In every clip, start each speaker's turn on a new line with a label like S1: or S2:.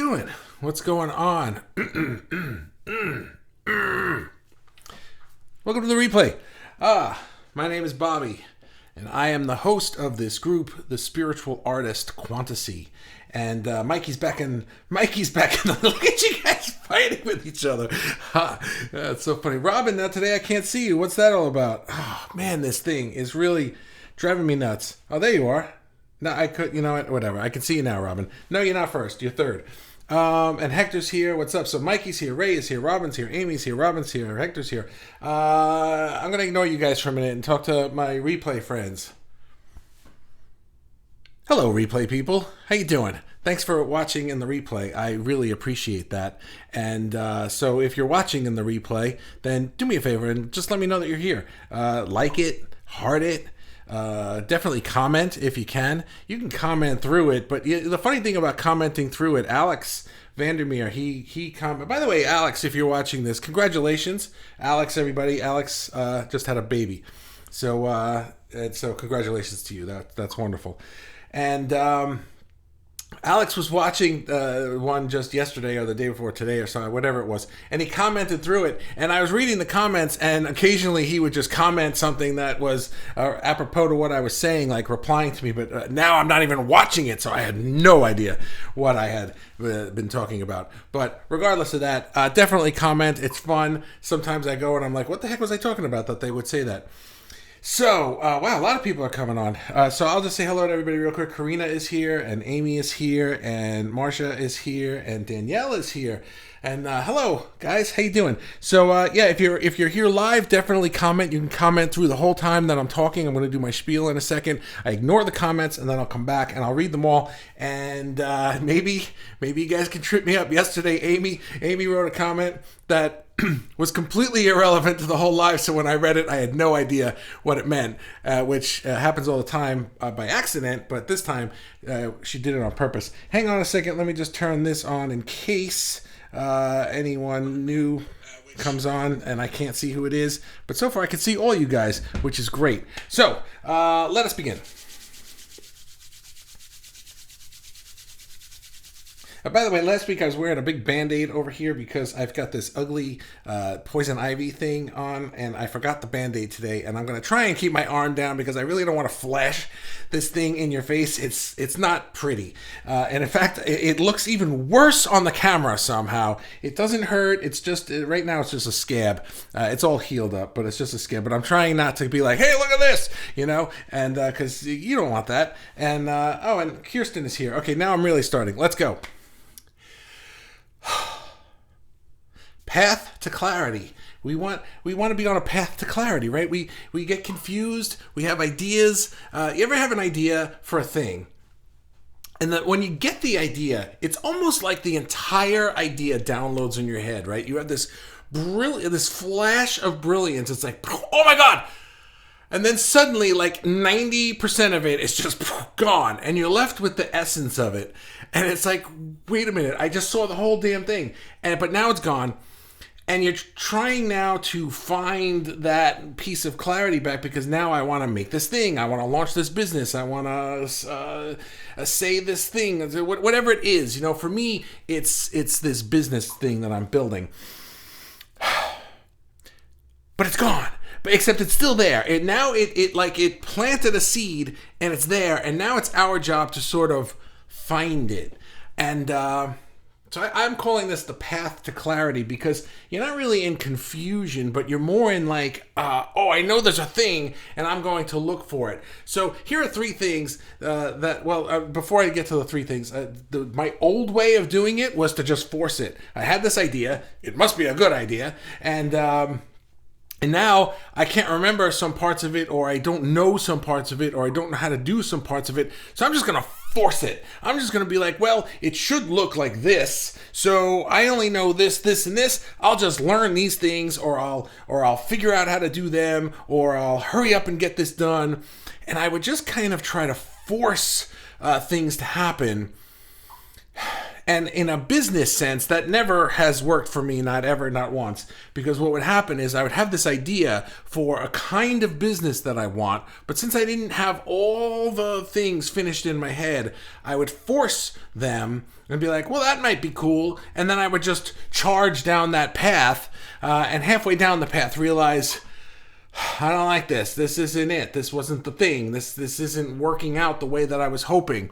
S1: doing? What's going on? Welcome to the replay. My name is Bobby, and I am the host of this group, the Spiritual Artist Quantasy. And Mikey's back in. Look at you guys fighting with each other. That's so funny. Robin, now today I can't see you. What's that all about? Oh man, this thing is really driving me nuts. Oh, there you are. No, I could. You know what? Whatever. I can see you now, Robin. No, you're not first. You're third. And Hector's here. What's up? So Mikey's here, Ray is here, Robin's here, Amy's here, Robin's here, Hector's here. I'm gonna ignore you guys for a minute and talk to my replay friends. Hello, replay people. How you doing? Thanks for watching in the replay. I really appreciate that. And so if you're watching in the replay, then do me a favor and just let me know that you're here. Like it, heart it. Definitely comment if you can. You can comment through it, but the funny thing about commenting through it, Alex Vandermeer, he comment. By the way, Alex, if you're watching this, congratulations, Alex, everybody. Alex just had a baby, so congratulations to you. That's wonderful. And Alex was watching one just yesterday or the day before today or something, whatever it was, and he commented through it, and I was reading the comments, and occasionally he would just comment something that was apropos to what I was saying, like replying to me, but now I'm not even watching it, so I had no idea what I had been talking about. But regardless of that, definitely comment. It's fun. Sometimes I go and I'm like, what the heck was I talking about that they would say that? So, wow, a lot of people are coming on. So I'll just say hello to everybody real quick. Karina is here, and Amy is here, and Marcia is here, and Danielle is here. And hello, guys. How you doing? So, yeah, if you're here live, definitely comment. You can comment through the whole time that I'm talking. I'm going to do my spiel in a second. I ignore the comments, and then I'll come back, and I'll read them all. And maybe you guys can trip me up. Yesterday, Amy wrote a comment that was completely irrelevant to the whole live, so when I read it, I had no idea what it meant, which happens all the time by accident, but this time she did it on purpose. Hang on a second, let me just turn this on in case anyone new comes on and I can't see who it is, but so far I can see all you guys, which is great. So, let us begin. By the way, last week I was wearing a big Band-Aid over here because I've got this ugly poison ivy thing on, and I forgot the Band-Aid today, and I'm going to try and keep my arm down because I really don't want to flash this thing in your face. It's not pretty. And in fact, it looks even worse on the camera somehow. It doesn't hurt. It's just, right now it's just a scab. It's all healed up, but it's just a scab. But I'm trying not to be like, hey, look at this, and because you don't want that. And, and Kirsten is here. Okay, now I'm really starting. Let's go. Path to clarity. We want to be on a path to clarity, right? We get confused. We have ideas. You ever have an idea for a thing? And that when you get the idea, it's almost like the entire idea downloads in your head, right? You have this flash of brilliance. It's like, oh my God. And then suddenly, like 90% of it is just gone, and you're left with the essence of it. And it's like, wait a minute, I just saw the whole damn thing, but now it's gone. And you're trying now to find that piece of clarity back because now I want to make this thing. I want to launch this business. I want to say this thing, whatever it is. For me, it's this business thing that I'm building. But it's gone. Except it's still there. And now it planted a seed and it's there. And now it's our job to sort of find it. And so I'm calling this the path to clarity because you're not really in confusion, but you're more in like, I know there's a thing and I'm going to look for it. So here are three things before I get to the three things, my old way of doing it was to just force it. I had this idea. It must be a good idea. And now I can't remember some parts of it, or I don't know some parts of it, or I don't know how to do some parts of it. So I'm just going to force it. I'm just going to be like, well, it should look like this. So I only know this, this, and this. I'll just learn these things, or I'll figure out how to do them, or I'll hurry up and get this done. And I would just kind of try to force things to happen. And in a business sense, that never has worked for me, not ever, not once. Because what would happen is I would have this idea for a kind of business that I want, but since I didn't have all the things finished in my head, I would force them and be like, well, that might be cool. And then I would just charge down that path, and halfway down the path realize, I don't like this. This isn't it. This wasn't the thing. This isn't working out the way that I was hoping.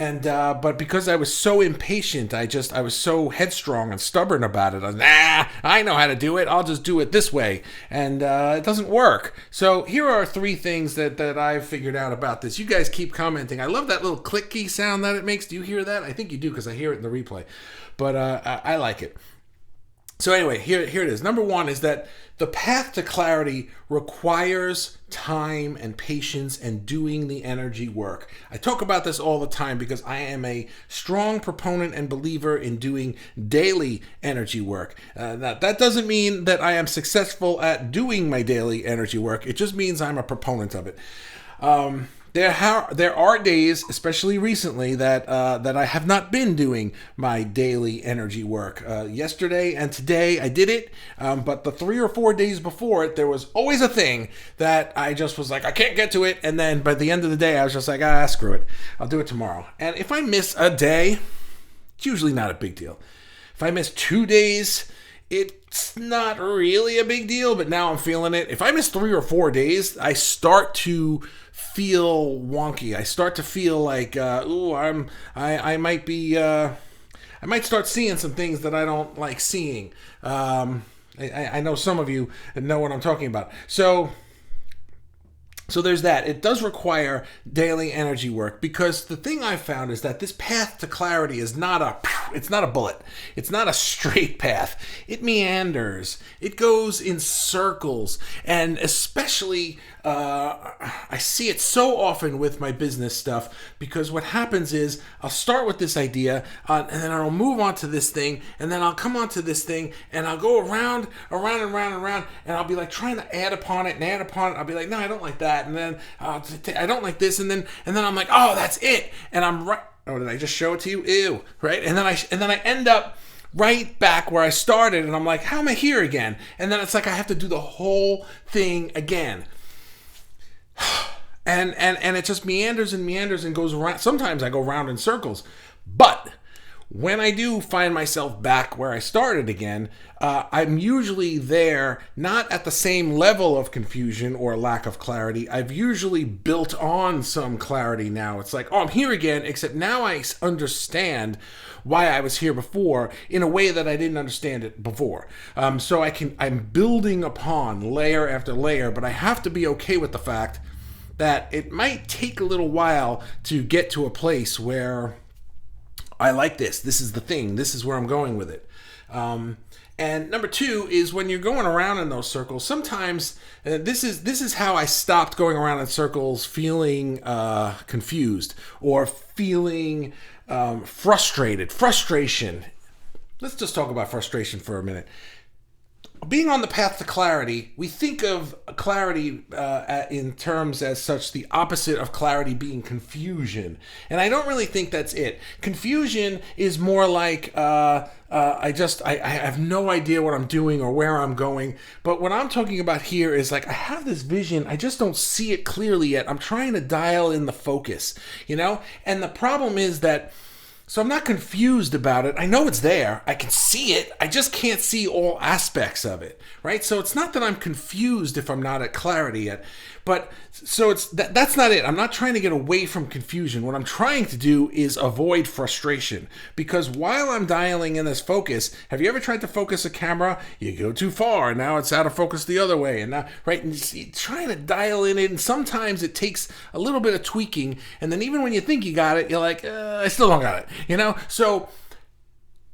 S1: And but because I was so impatient, I was so headstrong and stubborn about it. I know how to do it. I'll just do it this way, and it doesn't work. So here are 3 things that I've figured out about this. You guys keep commenting. I love that little clicky sound that it makes. Do you hear that? I think you do because I hear it in the replay. But I like it. So anyway, here it is. Number 1 is that the path to clarity requires time and patience and doing the energy work. I talk about this all the time because I am a strong proponent and believer in doing daily energy work. That doesn't mean that I am successful at doing my daily energy work. It just means I'm a proponent of it. There are days, especially recently, that I have not been doing my daily energy work. Yesterday and today I did it, but the 3 or 4 days before it, there was always a thing that I just was like, I can't get to it, and then by the end of the day, I was just like, screw it, I'll do it tomorrow. And if I miss a day, it's usually not a big deal. If I miss 2 days, it's not really a big deal, but now I'm feeling it. If I miss 3 or 4 days, I start to feel wonky. I start to feel like, I might be, I might start seeing some things that I don't like seeing. I know some of you know what I'm talking about. So there's that. It does require daily energy work because the thing I've found is that this path to clarity is it's not a bullet. It's not a straight path. It meanders. It goes in circles. And especially, I see it so often with my business stuff because what happens is I'll start with this idea and then I'll move on to this thing and then I'll come on to this thing and I'll go around and I'll be like trying to add upon it. I'll be like, no, I don't like that. And then I don't like this, and then I'm like, oh, that's it, and I'm right. Oh, did I just show it to you? Ew, right? And then I end up right back where I started, and I'm like, how am I here again? And then it's like I have to do the whole thing again, and it just meanders and goes around. Sometimes I go round in circles, but when I do find myself back where I started again, I'm usually there, not at the same level of confusion or lack of clarity. I've usually built on some clarity now. It's like, oh, I'm here again, except now I understand why I was here before in a way that I didn't understand it before. So I'm building upon layer after layer, but I have to be okay with the fact that it might take a little while to get to a place where I like this. This is the thing. This is where I'm going with it. And number 2 is when you're going around in those circles, sometimes this is how I stopped going around in circles feeling confused or feeling frustrated. Frustration. Let's just talk about frustration for a minute. Being on the path to clarity, we think of clarity in terms as such, the opposite of clarity being confusion. And I don't really think that's it. Confusion is more like I have no idea what I'm doing or where I'm going. But what I'm talking about here is like I have this vision, I just don't see it clearly yet. I'm trying to dial in the focus, And the problem is that so I'm not confused about it. I know it's there. I can see it. I just can't see all aspects of it, right? So it's not that I'm confused if I'm not at clarity yet. But so that's not it. I'm not trying to get away from confusion. What I'm trying to do is avoid frustration. Because while I'm dialing in this focus, have you ever tried to focus a camera? You go too far, and now it's out of focus the other way. And now, right, and you're trying to dial in it, and sometimes it takes a little bit of tweaking. And then even when you think you got it, you're like, I still don't got it. So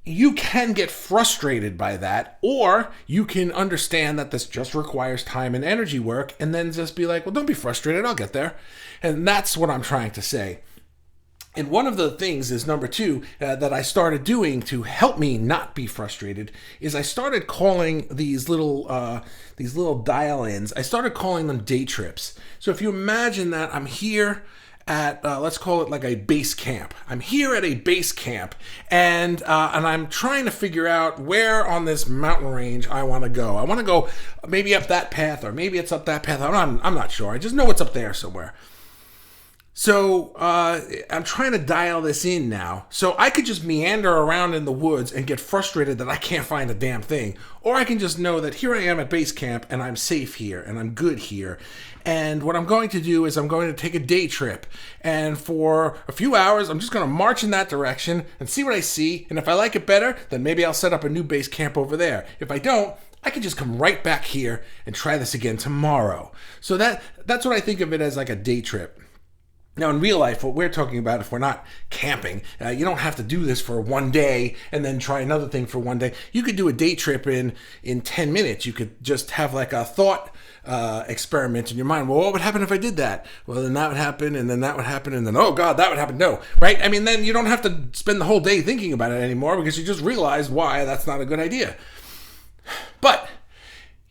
S1: you can get frustrated by that, or you can understand that this just requires time and energy work, and then just be like, well, don't be frustrated, I'll get there. And that's what I'm trying to say. And one of the things is number 2 that I started doing to help me not be frustrated is I started calling these little dial-ins, I started calling them day trips. So if you imagine that I'm here at let's call it like a base camp. I'm here at a base camp, and I'm trying to figure out where on this mountain range I want to go. I want to go maybe up that path, or maybe it's up that path. I'm not sure. I just know it's up there somewhere. So I'm trying to dial this in now. So I could just meander around in the woods and get frustrated that I can't find a damn thing. Or I can just know that here I am at base camp and I'm safe here and I'm good here. And what I'm going to do is I'm going to take a day trip. And for a few hours, I'm just going to march in that direction and see what I see. And if I like it better, then maybe I'll set up a new base camp over there. If I don't, I can just come right back here and try this again tomorrow. So that's what I think of it as, like a day trip. Now, in real life, what we're talking about, if we're not camping, you don't have to do this for one day and then try another thing for one day. You could do a day trip in 10 minutes. You could just have like a thought experiment in your mind. Well, what would happen if I did that? Well, then that would happen, and then that would happen, and then, oh, God, that would happen. No, right? I mean, then you don't have to spend the whole day thinking about it anymore because you just realize why that's not a good idea. But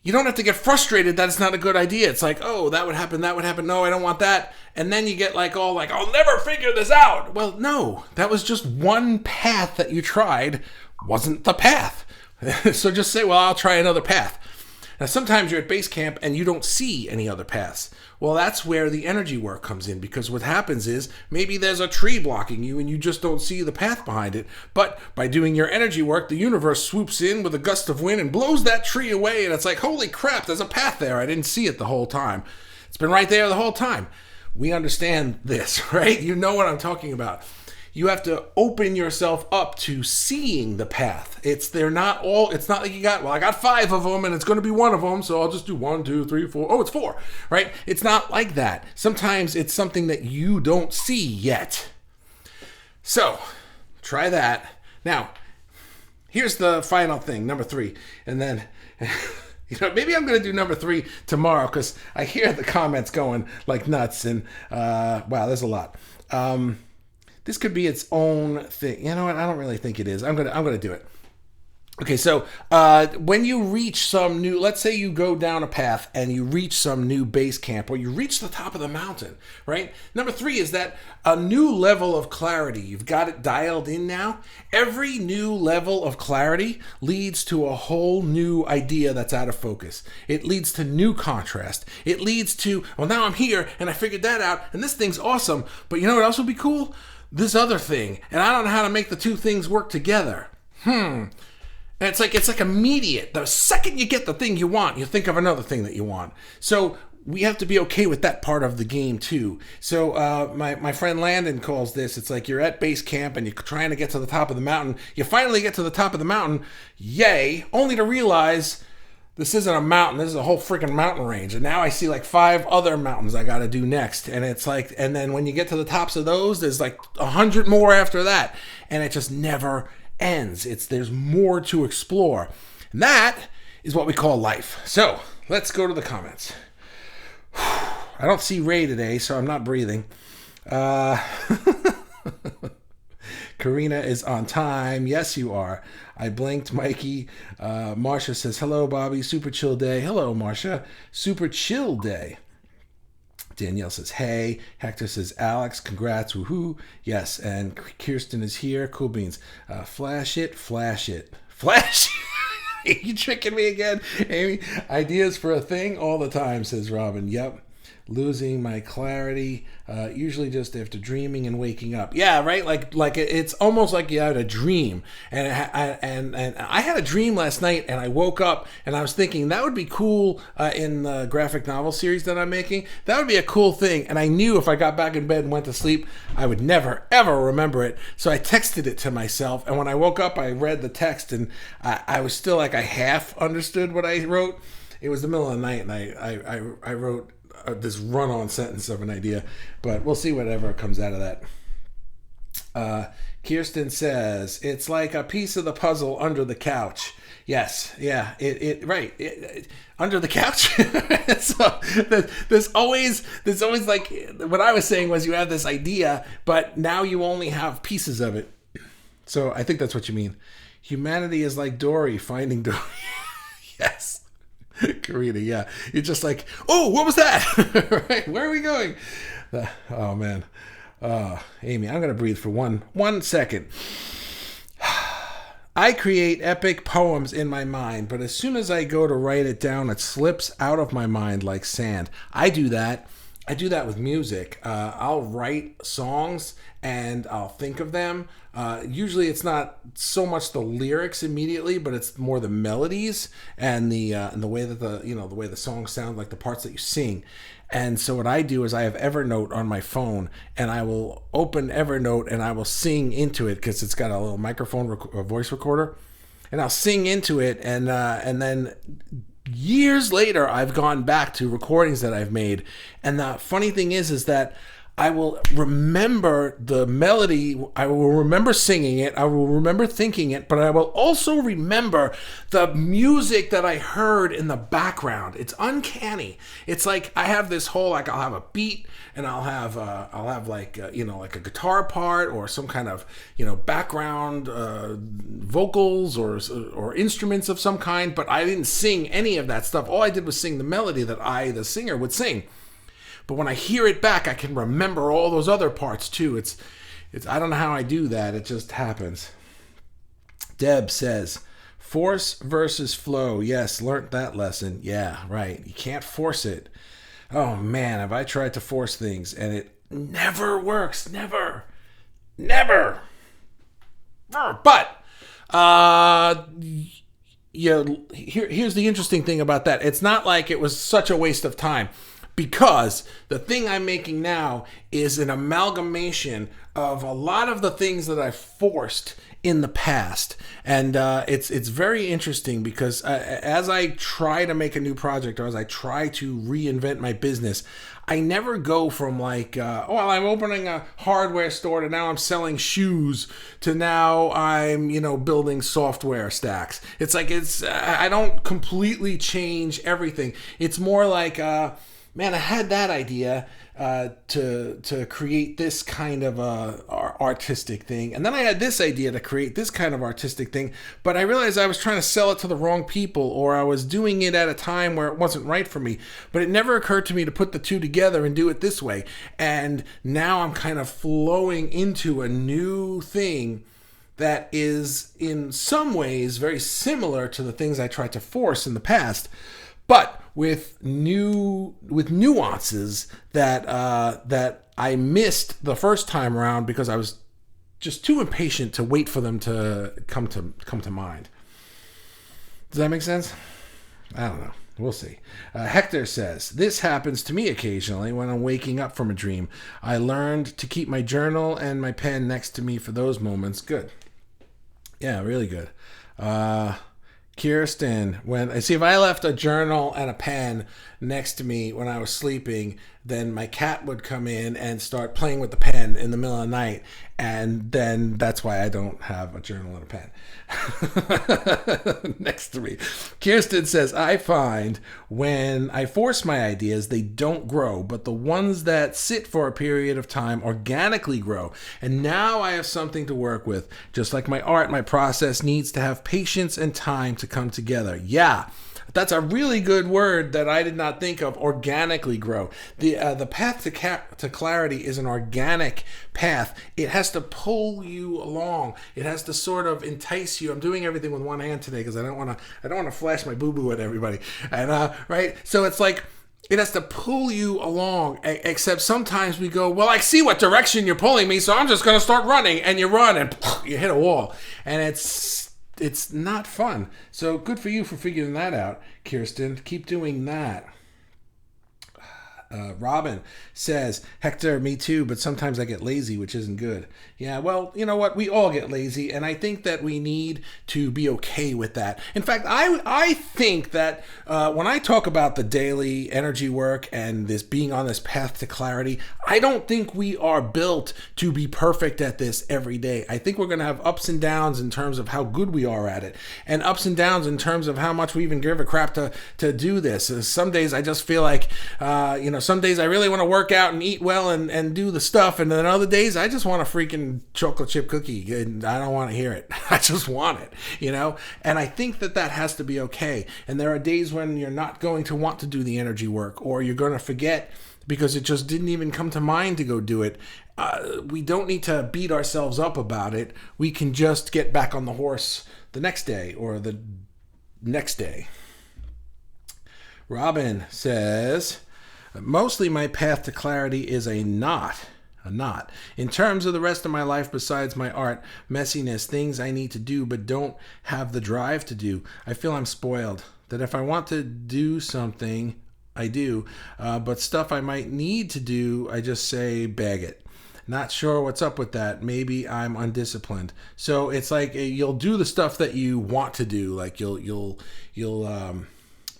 S1: you don't have to get frustrated that it's not a good idea. It's like, oh, that would happen. No, I don't want that. And then you get like all like, I'll never figure this out. Well, no, that was just one path that you tried wasn't the path. So just say, well, I'll try another path. Now, sometimes you're at base camp and you don't see any other paths. Well, that's where the energy work comes in, because what happens is maybe there's a tree blocking you and you just don't see the path behind it. But by doing your energy work, the universe swoops in with a gust of wind and blows that tree away. And it's like, holy crap, there's a path there. I didn't see it the whole time. It's been right there the whole time. We understand this, right? You know what I'm talking about. You have to open yourself up to seeing the path. It's not like you got, well, I got 5 of them and it's going to be one of them, so I'll just do 1, 2, 3, 4. Oh, it's 4, right? It's not like that. Sometimes it's something that you don't see yet. So try that. Now, here's the final thing, number 3. And then, maybe I'm going to do number 3 tomorrow because I hear the comments going like nuts, and wow, there's a lot. This could be its own thing. You know what? I don't really think it is. I'm gonna do it. Okay, so when you reach some new, let's say you go down a path and you reach some new base camp, or you reach the top of the mountain, right? Number 3 is that a new level of clarity. You've got it dialed in now. Every new level of clarity leads to a whole new idea that's out of focus. It leads to new contrast. It leads to, well, now I'm here and I figured that out and this thing's awesome, but you know what else would be cool? This other thing, and I don't know how to make the two things work together. And it's like immediate. The second you get the thing you want, you think of another thing that you want. So we have to be okay with that part of the game too. So my friend Landon calls this, it's like you're at base camp and you're trying to get to the top of the mountain. You finally get to the top of the mountain, yay, only to realize this isn't a mountain. This is a whole freaking mountain range. And now I see like 5 other mountains I got to do next. And it's like, and then when you get to the tops of those, there's like 100 more after that. And it just never ends. There's more to explore. And that is what we call life. So let's go to the comments. I don't see Ray today, so I'm not breathing. Karina is on time. Yes, you are. I blinked, Mikey. Marsha says, hello, Bobby. Super chill day. Hello, Marsha. Super chill day. Danielle says, hey. Hector says, Alex, congrats. Woohoo. Yes, and Kirsten is here. Cool beans. Flash it. Flash it. Flash it. You tricking me again, Amy? Ideas for a thing all the time, says Robin. Yep. Losing my clarity, usually just after dreaming and waking up. Yeah, right. Like it's almost like you had a dream, and I had a dream last night, and I woke up and I was thinking that would be cool in the graphic novel series that I'm making. That would be a cool thing, and I knew if I got back in bed and went to sleep, I would never ever remember it. So I texted it to myself, and when I woke up, I read the text, and I was still like I half understood what I wrote. It was the middle of the night, and I wrote this run-on sentence of an idea, but we'll see whatever comes out of that. Kirsten says, it's like a piece of the puzzle under the couch. Yes, yeah, under the couch. So there's always like, what I was saying was you have this idea, but now you only have pieces of it. So I think that's what you mean. Humanity is like Dory finding Dory. Yes. Karina, yeah. You're just like, oh, what was that? Right? Where are we going? Oh man. Amy, I'm gonna breathe for one second. I create epic poems in my mind, but as soon as I go to write it down, it slips out of my mind like sand. I do that. I do that with music. I'll write songs and I'll think of them. Usually, it's not so much the lyrics immediately, but it's more the melodies and the way that the way the songs sound, like the parts that you sing. And so what I do is I have Evernote on my phone, and I will open Evernote and I will sing into it because it's got a little microphone, a voice recorder, and I'll sing into it, and then years later I've gone back to recordings that I've made, and the funny thing is that I will remember the melody, I will remember singing it, I will remember thinking it, but I will also remember the music that I heard in the background. It's uncanny. It's like I have this whole, like I'll have a beat and I'll have like like a guitar part or some kind of background vocals or instruments of some kind, but I didn't sing any of that stuff. All I did was sing the melody that the singer would sing. But when I hear it back, I can remember all those other parts too. It's I don't know how I do that. It just happens. Deb says, force versus flow. Yes, learned that lesson. Yeah, right. You can't force it. Oh man, have I tried to force things and it never works. Never. But here's the interesting thing about that. It's not like it was such a waste of time. Because the thing I'm making now is an amalgamation of a lot of the things that I forced in the past. And it's very interesting because as I try to make a new project or as I try to reinvent my business, I never go from like, I'm opening a hardware store to now I'm selling shoes to now I'm, building software stacks. It's like I don't completely change everything. It's more like, man, I had that idea to create this kind of artistic thing. And then I had this idea to create this kind of artistic thing. But I realized I was trying to sell it to the wrong people, or I was doing it at a time where it wasn't right for me. But it never occurred to me to put the two together and do it this way. And now I'm kind of flowing into a new thing that is in some ways very similar to the things I tried to force in the past, but with nuances that I missed the first time around because I was just too impatient to wait for them to come to mind. Does that make sense? I don't know. We'll see. Hector says, this happens to me occasionally when I'm waking up from a dream. I learned to keep my journal and my pen next to me for those moments. Good. Yeah, really good. Kirsten, if I left a journal and a pen next to me when I was sleeping, then my cat would come in and start playing with the pen in the middle of the night, and then that's why I don't have a journal and a pen next to me. Kirsten says, I find when I force my ideas, they don't grow, but the ones that sit for a period of time organically grow. And now I have something to work with. Just like my art, my process needs to have patience and time to come together. Yeah. That's a really good word that I did not think of. Organically grow. The path to clarity is an organic path. It has to pull you along. It has to sort of entice you. I'm doing everything with one hand today because I don't want to flash my boo boo at everybody. And right, so it's like it has to pull you along. Except sometimes we go, well, I see what direction you're pulling me, so I'm just going to start running, and you run and you hit a wall, and it's not fun. So good for you for figuring that out, Kirsten. Keep doing that. Robin says, Hector, me too, but sometimes I get lazy, which isn't good. Yeah, well, you know what? We all get lazy, and I think that we need to be okay with that. In fact, I think that when I talk about the daily energy work and this being on this path to clarity, I don't think we are built to be perfect at this every day. I think we're going to have ups and downs in terms of how good we are at it, and ups and downs in terms of how much we even give a crap to do this. Some days I just feel like, some days I really want to work out and eat well and do the stuff. And then other days I just want a freaking chocolate chip cookie and I don't want to hear it. I just want it, And I think that has to be okay. And there are days when you're not going to want to do the energy work, or you're going to forget because it just didn't even come to mind to go do it. We don't need to beat ourselves up about it. We can just get back on the horse the next day or the next day. Robin says, mostly my path to clarity is a knot. In terms of the rest of my life, besides my art, messiness, things I need to do but don't have the drive to do, I feel I'm spoiled. That if I want to do something, I do. But stuff I might need to do, I just say, bag it. Not sure what's up with that. Maybe I'm undisciplined. So it's like you'll do the stuff that you want to do, like you'll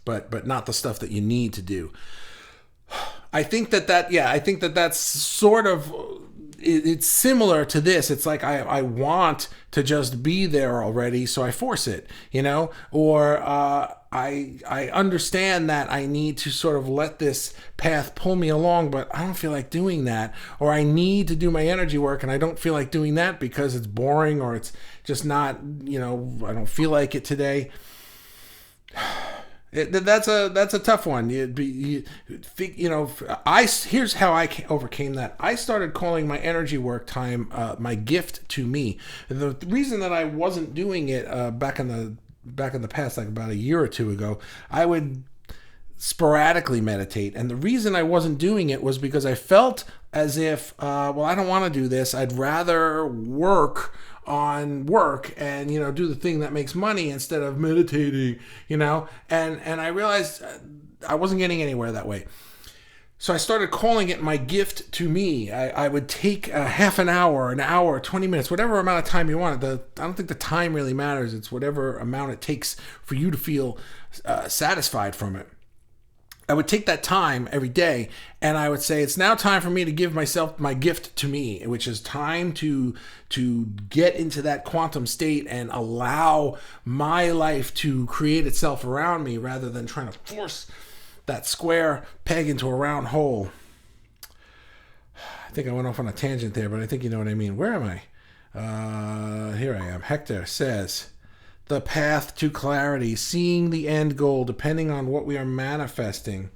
S1: but not the stuff that you need to do. I think that's sort of, it's similar to this. It's like I want to just be there already, so I force it, or I understand that I need to sort of let this path pull me along, but I don't feel like doing that, or I need to do my energy work and I don't feel like doing that because it's boring, or it's just not, I don't feel like it today. That's a tough one. Here's how I overcame that. I started calling my energy work time my gift to me. The reason that I wasn't doing it back in the past, like about a year or two ago, I would sporadically meditate, and the reason I wasn't doing it was because I felt as if, I don't want to do this. I'd rather work on work and do the thing that makes money instead of meditating, and I realized I wasn't getting anywhere that way. So I started calling it my gift to me. I would take a half an hour, 20 minutes, whatever amount of time you want. I don't think the time really matters. It's whatever amount it takes for you to feel satisfied from it. I would take that time every day and I would say, it's now time for me to give myself my gift to me, which is time to get into that quantum state and allow my life to create itself around me rather than trying to force that square peg into a round hole. I think I went off on a tangent there, but I think you know what I mean. Where am I? Here I am. Hector says, the path to clarity, seeing the end goal, depending on what we are manifesting.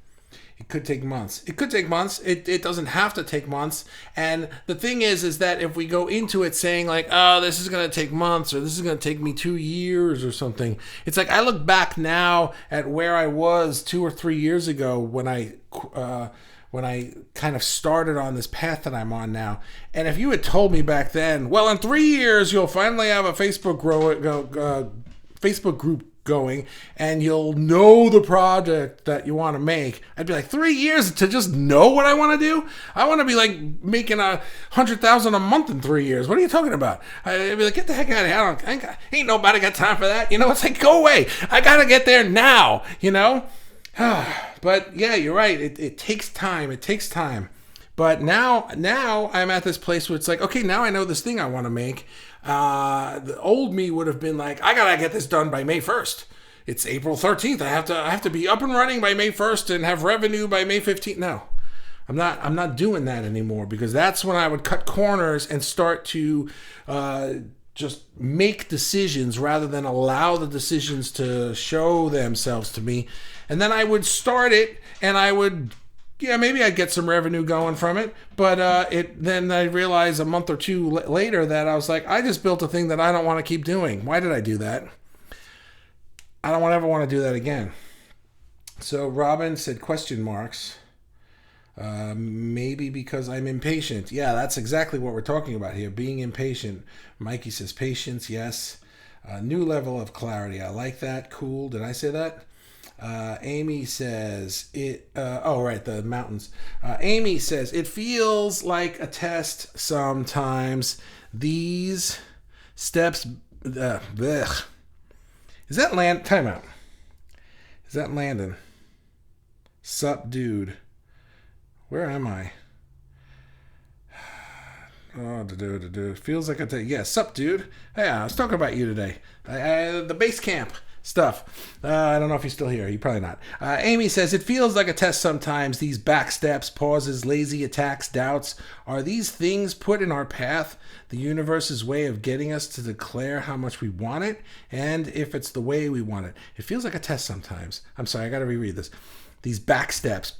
S1: It could take months. It doesn't have to take months. And the thing is that if we go into it saying like, oh, this is going to take months, or this is going to take me 2 years or something. It's like I look back now at where I was 2 or 3 years ago when I kind of started on this path that I'm on now. And if you had told me back then, well, in 3 years, you'll finally have a Facebook group going and you'll know the project that you want to make, I'd be like, 3 years to just know what I want to do? I want to be like making $100,000 a month in 3 years. What are you talking about? I'd be like, get the heck out of here. Ain't nobody got time for that. It's like, go away. I got to get there now, But yeah, you're right. It takes time. But now I'm at this place where it's like, okay, now I know this thing I want to make. The old me would have been like, I gotta get this done by May 1st. It's April 13th. I have to be up and running by May 1st and have revenue by May 15th. No, I'm not doing that anymore, because that's when I would cut corners and start to just make decisions rather than allow the decisions to show themselves to me. And then I would start it and I would, maybe I'd get some revenue going from it. But then I realized a month or two later that I was like, I just built a thing that I don't want to keep doing. Why did I do that? I don't ever want to do that again. So Robin said question marks. Maybe because I'm impatient. Yeah, that's exactly what we're talking about here. Being impatient. Mikey says patience. Yes. New level of clarity. I like that. Cool. Did I say that? Amy says it. Right, the mountains. Amy says it feels like a test sometimes. These steps. Blech. Is that land? Time out. Is that Landon? Sup, dude. Where am I? Feels like a... Yeah, sup, dude. Hey, I was talking about you today. The base camp. stuff. I don't know if he's still here. He's probably not. Amy says, it feels like a test sometimes. These backsteps, pauses, lazy attacks, doubts. Are these things put in our path? The universe's way of getting us to declare how much we want it, and if it's the way we want it. It feels like a test sometimes. I'm sorry, I got to reread this. These backsteps.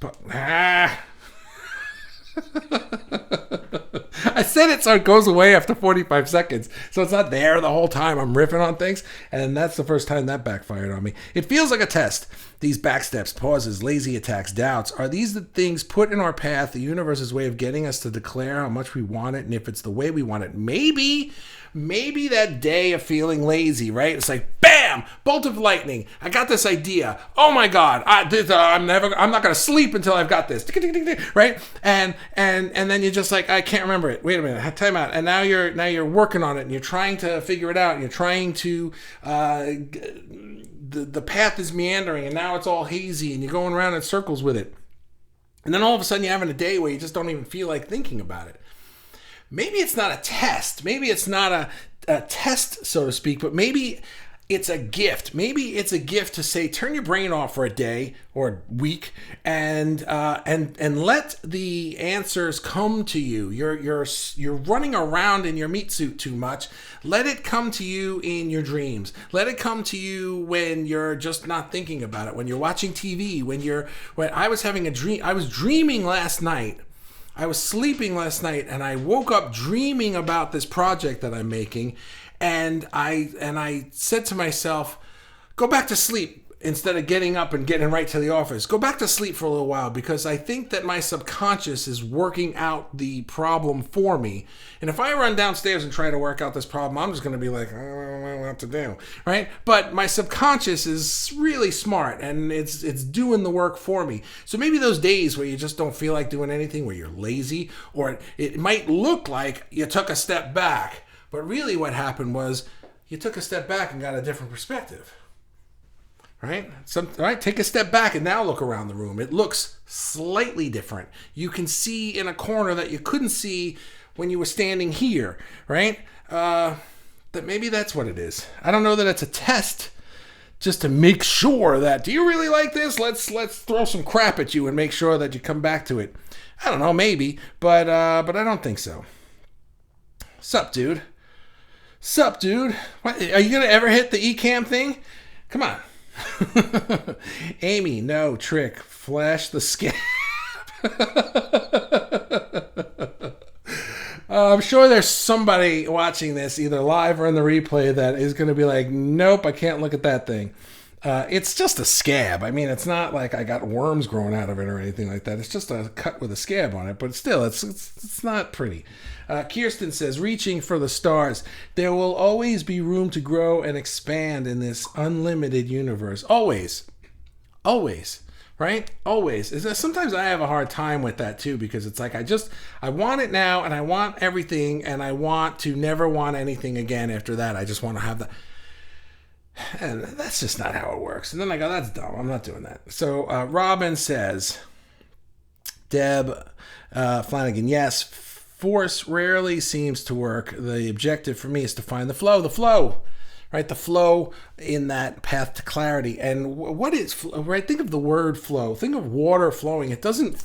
S1: I said it so it goes away after 45 seconds. So it's not there the whole time. I'm riffing on things. And that's the first time that backfired on me. It feels like a test. These backsteps, pauses, lazy attacks, doubts. Are these the things put in our path, the universe's way of getting us to declare how much we want it and if it's the way we want it? Maybe that day of feeling lazy, right? It's like, bam, bolt of lightning. I got this idea. Oh my God, I'm not going to sleep until I've got this, right? And then you're just like, I can't remember it. Wait a minute, time out. And now you're working on it and you're trying to figure it out. And you're trying to, the path is meandering and now it's all hazy and you're going around in circles with it. And then all of a sudden you're having a day where you just don't even feel like thinking about it. Maybe it's not a test. Maybe it's not a test, so to speak, but maybe it's a gift. Maybe it's a gift to say, turn your brain off for a day or a week and let the answers come to you. You're running around in your meat suit too much. Let it come to you in your dreams. Let it come to you when you're just not thinking about it. When you're watching TV, when I was having a dream, I was dreaming last night. I was sleeping last night and I woke up dreaming about this project that I'm making, and I said to myself, go back to sleep instead of getting up and getting right to the office. Go back to sleep for a little while, because I think that my subconscious is working out the problem for me. And if I run downstairs and try to work out this problem, I'm just going to be like, I don't know what to do, right? But my subconscious is really smart and it's doing the work for me. So maybe those days where you just don't feel like doing anything, where you're lazy, or it might look like you took a step back, but really what happened was you took a step back and got a different perspective. Right? Take a step back and now look around the room. It looks slightly different. You can see in a corner that you couldn't see when you were standing here, right? That maybe that's what it is. I don't know that it's a test, just to make sure that, do you really like this? Let's throw some crap at you and make sure that you come back to it. I don't know, maybe, but I don't think so. Sup, dude? What, are you gonna ever hit the eCam thing? Come on. Amy, no trick. Flash the scab. I'm sure there's somebody watching this, either live or in the replay, that is going to be like, nope, I can't look at that thing. It's just a scab. I mean, it's not like I got worms growing out of it or anything like that. It's just a cut with a scab on it, but still, it's not pretty. Kirsten says, reaching for the stars. There will always be room to grow and expand in this unlimited universe. Always. Right? Always. Sometimes I have a hard time with that too, because it's like I want it now and I want everything and I want to never want anything again after that. I just want to have that. And that's just not how it works. And then I go, that's dumb. I'm not doing that. So Robin says, Deb Flanagan, yes, force rarely seems to work. The objective for me is to find the flow, right? The flow in that path to clarity. And what is, right? Think of the word flow. Think of water flowing. It doesn't,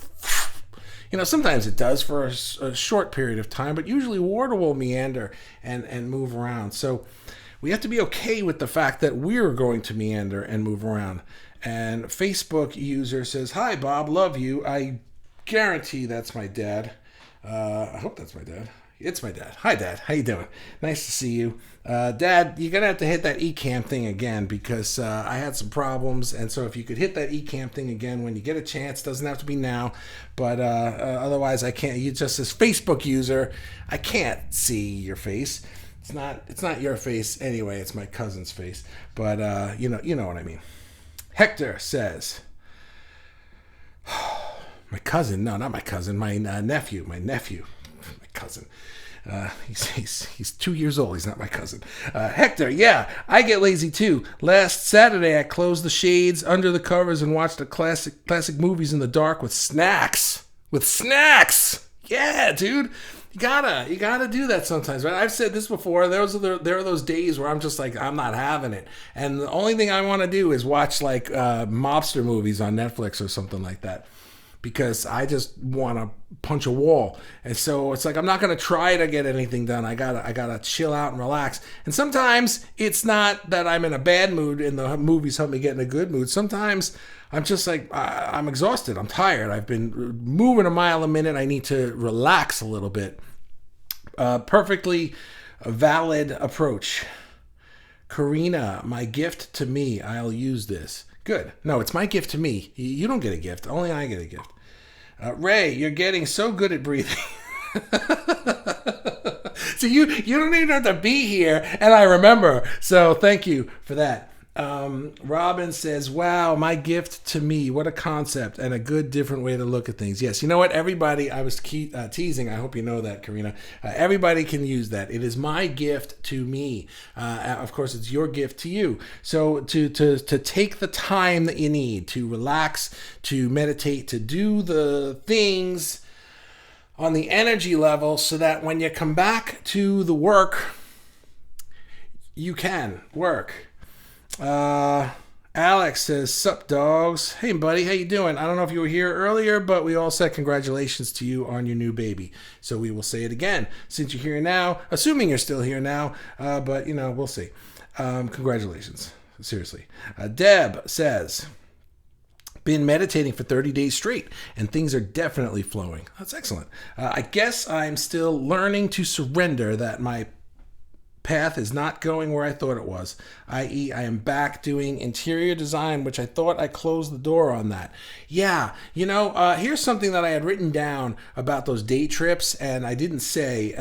S1: sometimes it does for a short period of time, but usually water will meander and move around. So we have to be okay with the fact that we're going to meander and move around. And Facebook user says, hi, Bob, love you. I guarantee that's my dad. I hope that's my dad. It's my dad. Hi, Dad. How you doing? Nice to see you. Dad, you're going to have to hit that eCam thing again, because I had some problems. And so if you could hit that eCam thing again when you get a chance, doesn't have to be now. But otherwise, I can't. You just, as Facebook user, I can't see your face. It's not your face anyway. It's my cousin's face. But you know what I mean. Hector says, my cousin? No, not my cousin. My nephew. My cousin. He's 2 years old. He's not my cousin. Hector, yeah, I get lazy too. Last Saturday, I closed the shades, under the covers, and watched the classic movies in the dark with snacks. Yeah, dude. You gotta do that sometimes. Right? I've said this before. There are those days where I'm just like, I'm not having it, and the only thing I want to do is watch like mobster movies on Netflix or something like that, because I just want to punch a wall. And so it's like, I'm not going to try to get anything done. I gotta chill out and relax. And sometimes it's not that I'm in a bad mood and the movies help me get in a good mood. Sometimes I'm just like, I'm exhausted. I'm tired. I've been moving a mile a minute. I need to relax a little bit. Perfectly valid approach. Karina, my gift to me. I'll use this. Good. No, it's my gift to me. You don't get a gift. Only I get a gift. Ray, you're getting so good at breathing. So you don't even have to be here, and I remember. So thank you for that. Robin says, wow, my gift to me. What a concept and a good different way to look at things. Yes, you know what? Everybody, I was teasing. I hope you know that, Karina. Everybody can use that. It is my gift to me. Of course, it's your gift to you. So to take the time that you need to relax, to meditate, to do the things on the energy level so that when you come back to the work, you can work. Alex says, sup dogs. Hey buddy, how you doing? I don't know if you were here earlier, but we all said congratulations to you on your new baby. So we will say it again since you're here now, assuming you're still here now, but you know, we'll see. Congratulations. Seriously. Deb says, been meditating for 30 days straight and things are definitely flowing. That's excellent. I guess I'm still learning to surrender that my path is not going where I thought it was, i.e. I am back doing interior design, which I thought I closed the door on that. Yeah, you know, here's something that I had written down about those day trips, and I didn't say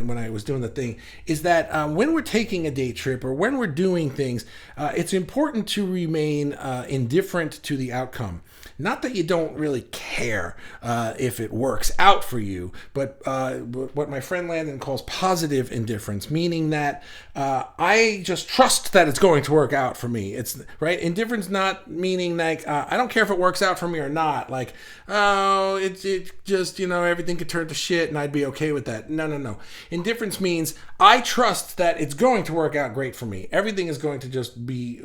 S1: when I was doing the thing, is that when we're taking a day trip or when we're doing things, it's important to remain indifferent to the outcome. Not that you don't really care if it works out for you, but what my friend Landon calls positive indifference, meaning that I just trust that it's going to work out for me. It's right. Indifference not meaning like I don't care if it works out for me or not. Like, oh, it just, you know, everything could turn to shit and I'd be okay with that. No. Indifference means I trust that it's going to work out great for me. Everything is going to just be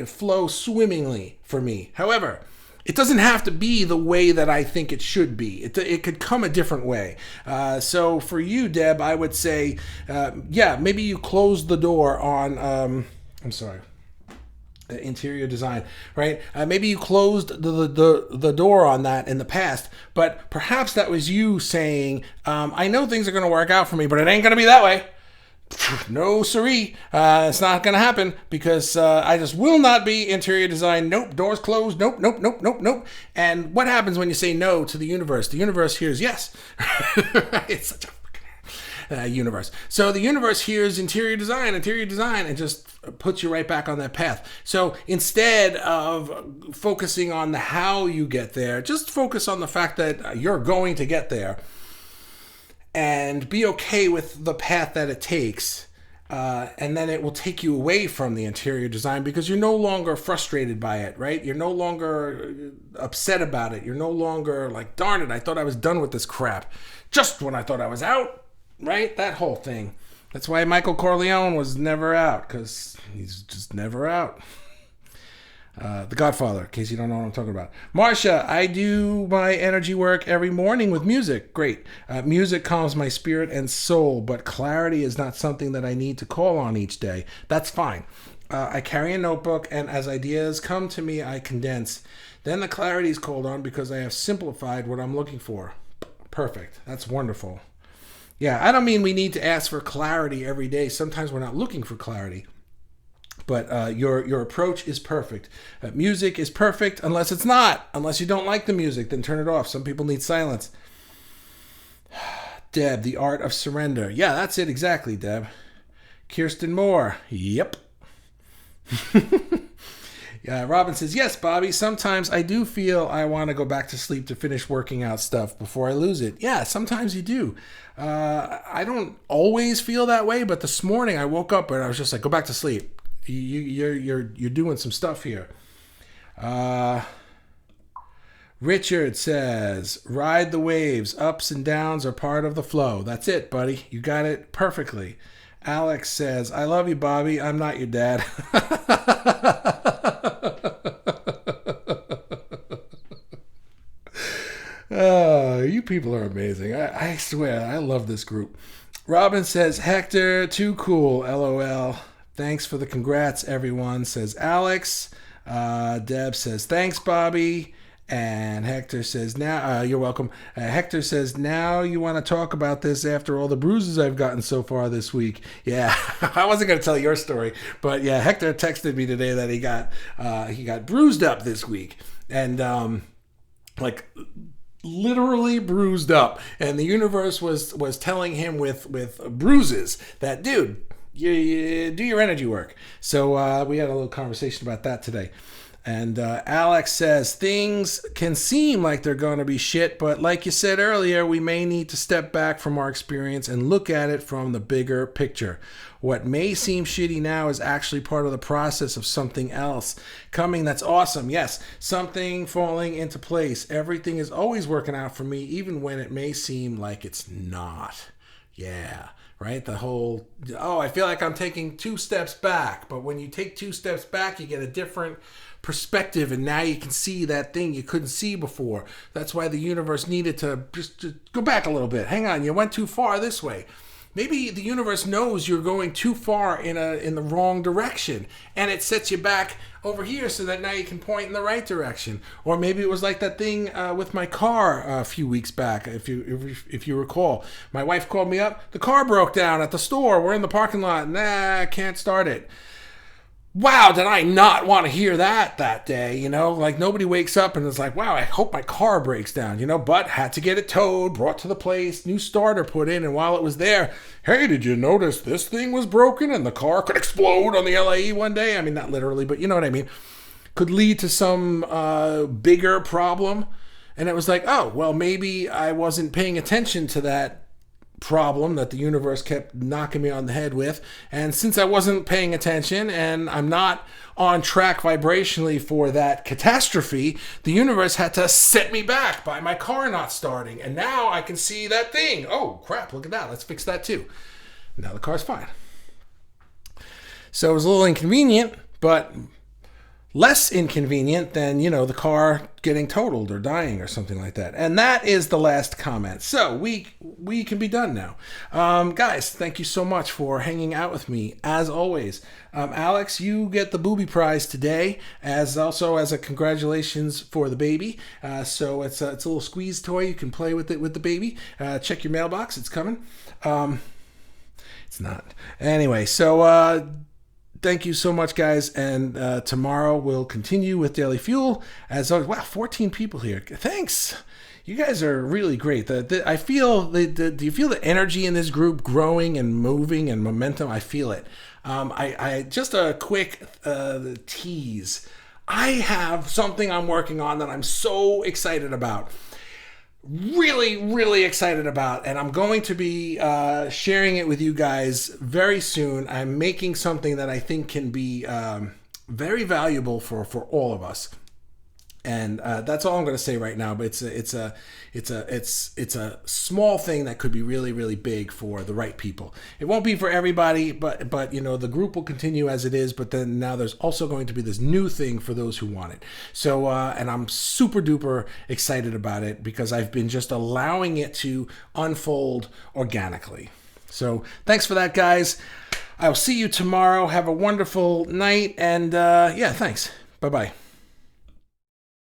S1: flow swimmingly for me. However, it doesn't have to be the way that I think it should be. It could come a different way. So for you, Deb, I would say, maybe you closed the door on, interior design, right? Maybe you closed the door on that in the past, but perhaps that was you saying, I know things are going to work out for me, but it ain't going to be that way. No siree, it's not gonna happen because I just will not be interior design. Nope, doors closed. Nope. And what happens when you say no to the universe? The universe hears yes. It's such a universe. So the universe hears interior design, and just puts you right back on that path. So instead of focusing on the how you get there, just focus on the fact that you're going to get there. And be okay with the path that it takes, and then it will take you away from the interior design because you're no longer frustrated by it, right? You're no longer upset about it. You're no longer like, darn it, I thought I was done with this crap just when I thought I was out, right? That whole thing. That's why Michael Corleone was never out, because he's just never out. The Godfather, in case you don't know what I'm talking about. Marsha, I do my energy work every morning with music. Great. Music calms my spirit and soul, but clarity is not something that I need to call on each day. That's fine. I carry a notebook, and as ideas come to me, I condense. Then the clarity is called on because I have simplified what I'm looking for. Perfect. That's wonderful. Yeah, I don't mean we need to ask for clarity every day. Sometimes we're not looking for clarity. But your approach is perfect. Music is perfect unless it's not. Unless you don't like the music, then turn it off. Some people need silence. Deb, the art of surrender. Yeah, that's it exactly, Deb. Kirsten Moore. Yep. Robin says, yes, Bobby, sometimes I do feel I want to go back to sleep to finish working out stuff before I lose it. Yeah, sometimes you do. I don't always feel that way, but this morning I woke up and I was just like, go back to sleep. You're doing some stuff here. Richard says, ride the waves. Ups and downs are part of the flow. That's it, buddy. You got it perfectly. Alex says, I love you, Bobby. I'm not your dad. Oh, you people are amazing. I swear, I love this group. Robin says, Hector, too cool. LOL. Thanks for the congrats, everyone, says Alex. Deb says, thanks, Bobby. And Hector says, now, you're welcome. Hector says, now you want to talk about this after all the bruises I've gotten so far this week. Yeah, I wasn't going to tell your story, but yeah, Hector texted me today that he got bruised up this week. And, like, literally bruised up, and the universe was telling him with bruises that, dude, you do your energy work. So we had a little conversation about that today. And Alex says, things can seem like they're going to be shit, but like you said earlier, we may need to step back from our experience and look at it from the bigger picture. What may seem shitty now is actually part of the process of something else coming that's awesome. Yes, something falling into place. Everything is always working out for me, even when it may seem like it's not. Yeah, right? The whole, I feel like I'm taking 2 steps back. But when you take 2 steps back, you get a different perspective, and now you can see that thing you couldn't see before. That's why the universe needed to just go back a little bit. Hang on, you went too far this way. Maybe the universe knows you're going too far in the wrong direction, and it sets you back over here so that now you can point in the right direction. Or maybe it was like that thing with my car a few weeks back, if you recall. My wife called me up. The car broke down at the store. We're in the parking lot. I can't start it. Wow, did I not want to hear that day, you know? Like, nobody wakes up and is like, wow, I hope my car breaks down, you know? But had to get it towed, brought to the place, new starter put in, and while it was there, hey, did you notice this thing was broken and the car could explode on the LAE one day? I mean, not literally, but you know what I mean. Could lead to some bigger problem. And it was like, oh, well, maybe I wasn't paying attention to that problem that the universe kept knocking me on the head with, and since I wasn't paying attention and I'm not on track vibrationally for that catastrophe, the universe had to set me back by my car not starting, and now I can see that thing. Oh crap, look at that, let's fix that too. Now the car's fine. So it was a little inconvenient, but less inconvenient than, you know, the car getting totaled or dying or something like that. And that is the last comment. So we can be done now. Guys, thank you so much for hanging out with me, as always. Alex, you get the booby prize today, as a congratulations for the baby. So it's a little squeeze toy. You can play with it with the baby. Check your mailbox. It's coming. It's not. Anyway, so thank you so much, guys, and tomorrow we'll continue with Daily Fuel. As always, wow, 14 people here. Thanks. You guys are really great. I feel do you feel the energy in this group growing and moving and momentum? I feel it. I just a quick tease. I have something I'm working on that I'm so excited about. Really excited about, and I'm going to be sharing it with you guys very soon. I'm making something that I think can be very valuable for all of us, and that's all I'm going to say right now. But it's a small thing that could be really big for the right people. It won't be for everybody, but you know, the group will continue as it is. But then now there's also going to be this new thing for those who want it. So and I'm super duper excited about it because I've been just allowing it to unfold organically. So thanks for that, guys. I'll see you tomorrow. Have a wonderful night, and yeah, thanks. Bye-bye.